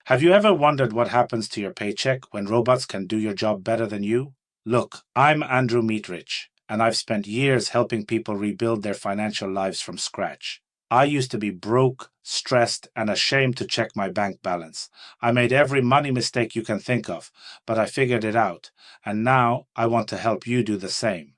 Have you ever wondered what happens to your paycheck when robots can do your job better than you? Look, I'm Andrew Meatrich, and I've spent years helping people rebuild their financial lives from scratch. I used to be broke, stressed, and ashamed to check my bank balance. I made every money mistake you can think of, but I figured it out, and now I want to help you do the same.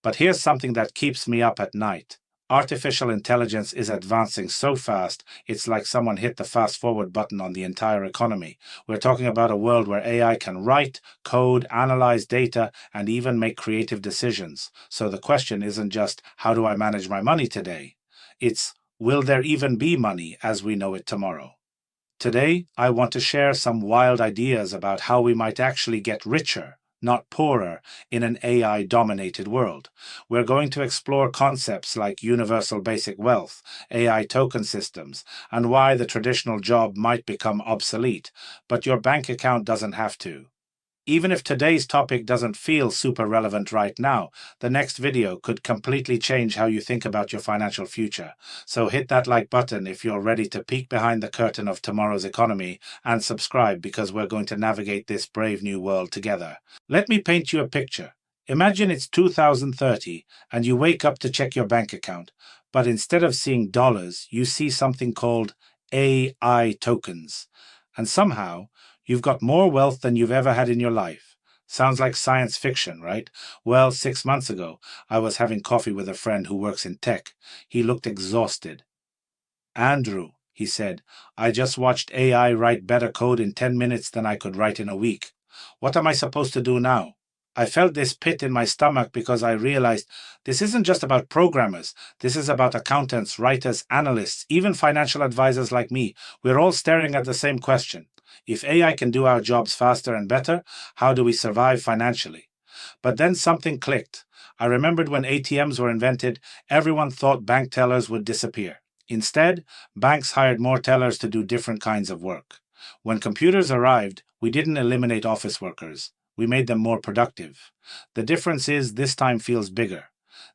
But here's something that keeps me up at night. Artificial intelligence is advancing so fast, it's like someone hit the fast forward button on the entire economy. We're talking about a world where AI can write, code, analyze data, and even make creative decisions. So the question isn't just, how do I manage my money today? It's, will there even be money as we know it tomorrow? Today, I want to share some wild ideas about how we might actually get richer, not poorer, in an AI-dominated world. We're going to explore concepts like universal basic wealth, AI token systems, and why the traditional job might become obsolete, but your bank account doesn't have to. Even if today's topic doesn't feel super relevant right now, the next video could completely change how you think about your financial future. So hit that like button if you're ready to peek behind the curtain of tomorrow's economy, and subscribe because we're going to navigate this brave new world together. Let me paint you a picture. Imagine it's 2030 and you wake up to check your bank account, but instead of seeing dollars, you see something called AI tokens. And somehow, you've got more wealth than you've ever had in your life. Sounds like science fiction, right? Well, 6 months ago, I was having coffee with a friend who works in tech. He looked exhausted. Andrew, he said, I just watched AI write better code in 10 minutes than I could write in a week. What am I supposed to do now? I felt this pit in my stomach because I realized this isn't just about programmers. This is about accountants, writers, analysts, even financial advisors like me. We're all staring at the same question. If AI can do our jobs faster and better, how do we survive financially? But then something clicked. I remembered when ATMs were invented, everyone thought bank tellers would disappear. Instead, banks hired more tellers to do different kinds of work. When computers arrived, we didn't eliminate office workers. We made them more productive. The difference is this time feels bigger.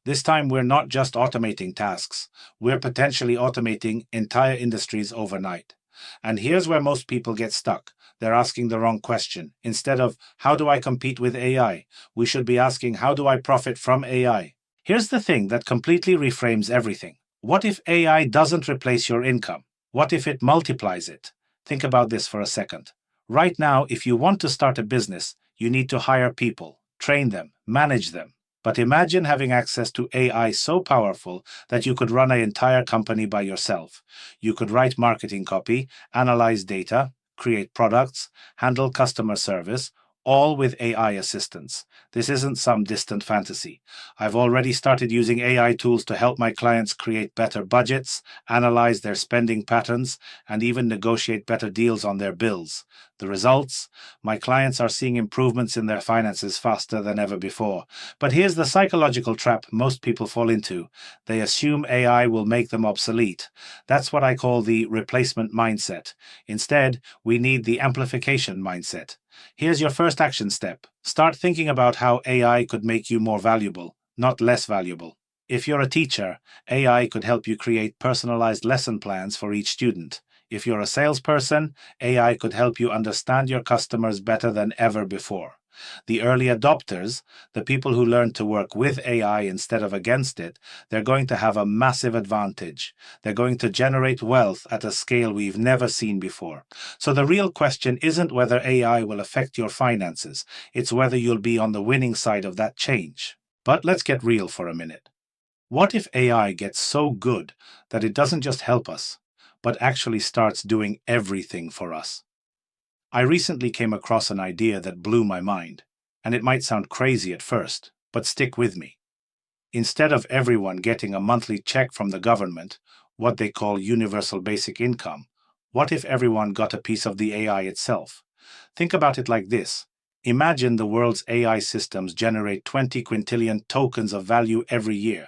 This time we're not just automating tasks. We're potentially automating entire industries overnight. And here's where most people get stuck. They're asking the wrong question. Instead of, how do I compete with AI? We should be asking, how do I profit from AI? Here's the thing that completely reframes everything. What if AI doesn't replace your income? What if it multiplies it? Think about this for a second. Right now, if you want to start a business, you need to hire people, train them, manage them. But imagine having access to AI so powerful that you could run an entire company by yourself. You could write marketing copy, analyze data, create products, handle customer service, all with AI assistance. This isn't some distant fantasy. I've already started using AI tools to help my clients create better budgets, analyze their spending patterns, and even negotiate better deals on their bills. The results? My clients are seeing improvements in their finances faster than ever before. But here's the psychological trap most people fall into. They assume AI will make them obsolete. That's what I call the replacement mindset. Instead, we need the amplification mindset. Here's your first action step. Start thinking about how AI could make you more valuable, not less valuable. If you're a teacher, AI could help you create personalized lesson plans for each student. If you're a salesperson, AI could help you understand your customers better than ever before. The early adopters, the people who learn to work with AI instead of against it, they're going to have a massive advantage. They're going to generate wealth at a scale we've never seen before. So the real question isn't whether AI will affect your finances, it's whether you'll be on the winning side of that change. But let's get real for a minute. What if AI gets so good that it doesn't just help us, but actually starts doing everything for us? I recently came across an idea that blew my mind, and it might sound crazy at first, but stick with me. Instead of everyone getting a monthly check from the government, what they call universal basic income, what if everyone got a piece of the AI itself? Think about it like this. Imagine the world's AI systems generate 20 quintillion tokens of value every year.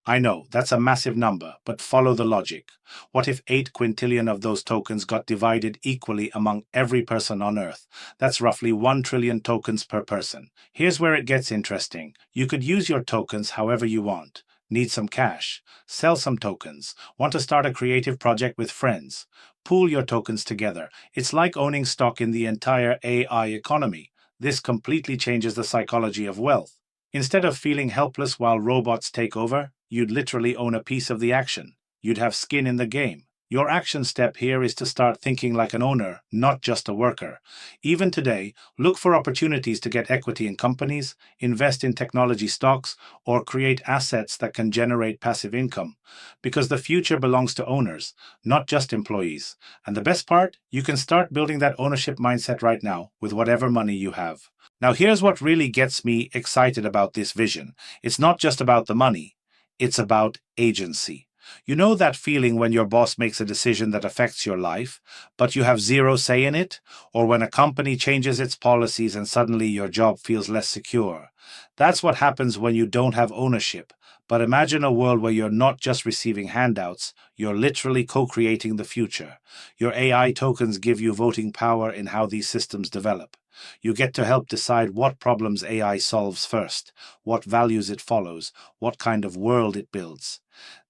I know, that's a massive number, but follow the logic. What if 8 quintillion of those tokens got divided equally among every person on Earth? That's roughly 1 trillion tokens per person. Here's where it gets interesting. You could use your tokens however you want. Need some cash? Sell some tokens. Want to start a creative project with friends? Pool your tokens together. It's like owning stock in the entire AI economy. This completely changes the psychology of wealth. Instead of feeling helpless while robots take over, you'd literally own a piece of the action. You'd have skin in the game. Your action step here is to start thinking like an owner, not just a worker. Even today, look for opportunities to get equity in companies, invest in technology stocks, or create assets that can generate passive income. Because the future belongs to owners, not just employees. And the best part, you can start building that ownership mindset right now with whatever money you have. Now, here's what really gets me excited about this vision. It's not just about the money, it's about agency. You know that feeling when your boss makes a decision that affects your life, but you have zero say in it? Or when a company changes its policies and suddenly your job feels less secure? That's what happens when you don't have ownership. But imagine a world where you're not just receiving handouts, you're literally co-creating the future. Your AI tokens give you voting power in how these systems develop. You get to help decide what problems AI solves first, what values it follows, what kind of world it builds.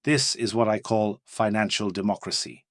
This is what I call financial democracy.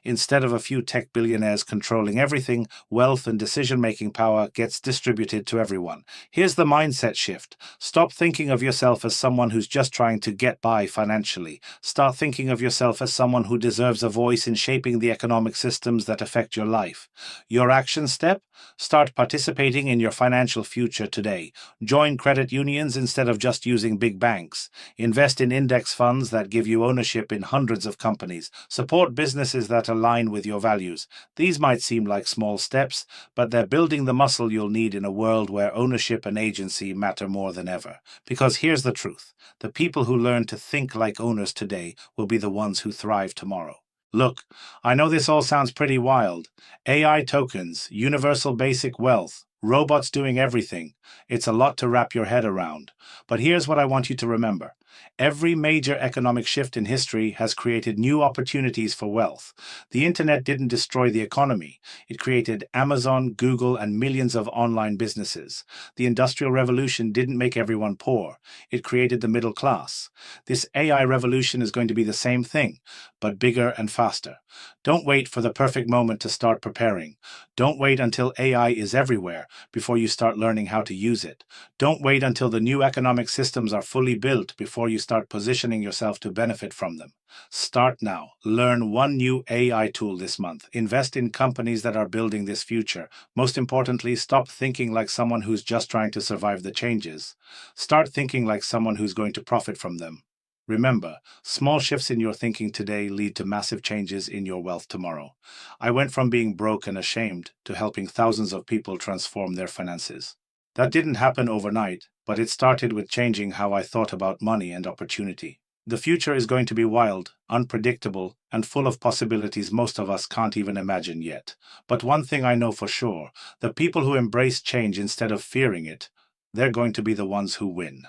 Instead of a few tech billionaires controlling everything, wealth and decision-making power gets distributed to everyone. Here's the mindset shift. Stop thinking of yourself as someone who's just trying to get by financially. Start thinking of yourself as someone who deserves a voice in shaping the economic systems that affect your life. Your action step? Start participating in your financial future today. Join credit unions instead of just using big banks. Invest in index funds that give you ownership in hundreds of companies. Support businesses that align with your values. These might seem like small steps, but they're building the muscle you'll need in a world where ownership and agency matter more than ever. Because here's the truth. The people who learn to think like owners today will be the ones who thrive tomorrow. Look, I know this all sounds pretty wild. AI tokens, universal basic wealth, robots doing everything. It's a lot to wrap your head around. But here's what I want you to remember. Every major economic shift in history has created new opportunities for wealth. The internet didn't destroy the economy. It created Amazon, Google, and millions of online businesses. The Industrial Revolution didn't make everyone poor. It created the middle class. This AI revolution is going to be the same thing, but bigger and faster. Don't wait for the perfect moment to start preparing. Don't wait until AI is everywhere before you start learning how to use it. Don't wait until the new economic systems are fully built before you start positioning yourself to benefit from them. Start now. Learn one new AI tool this month. Invest in companies that are building this future. Most importantly, stop thinking like someone who's just trying to survive the changes. Start thinking like someone who's going to profit from them. Remember, small shifts in your thinking today lead to massive changes in your wealth tomorrow. I went from being broke and ashamed to helping thousands of people transform their finances. That didn't happen overnight, but it started with changing how I thought about money and opportunity. The future is going to be wild, unpredictable, and full of possibilities most of us can't even imagine yet. But one thing I know for sure, the people who embrace change instead of fearing it, they're going to be the ones who win.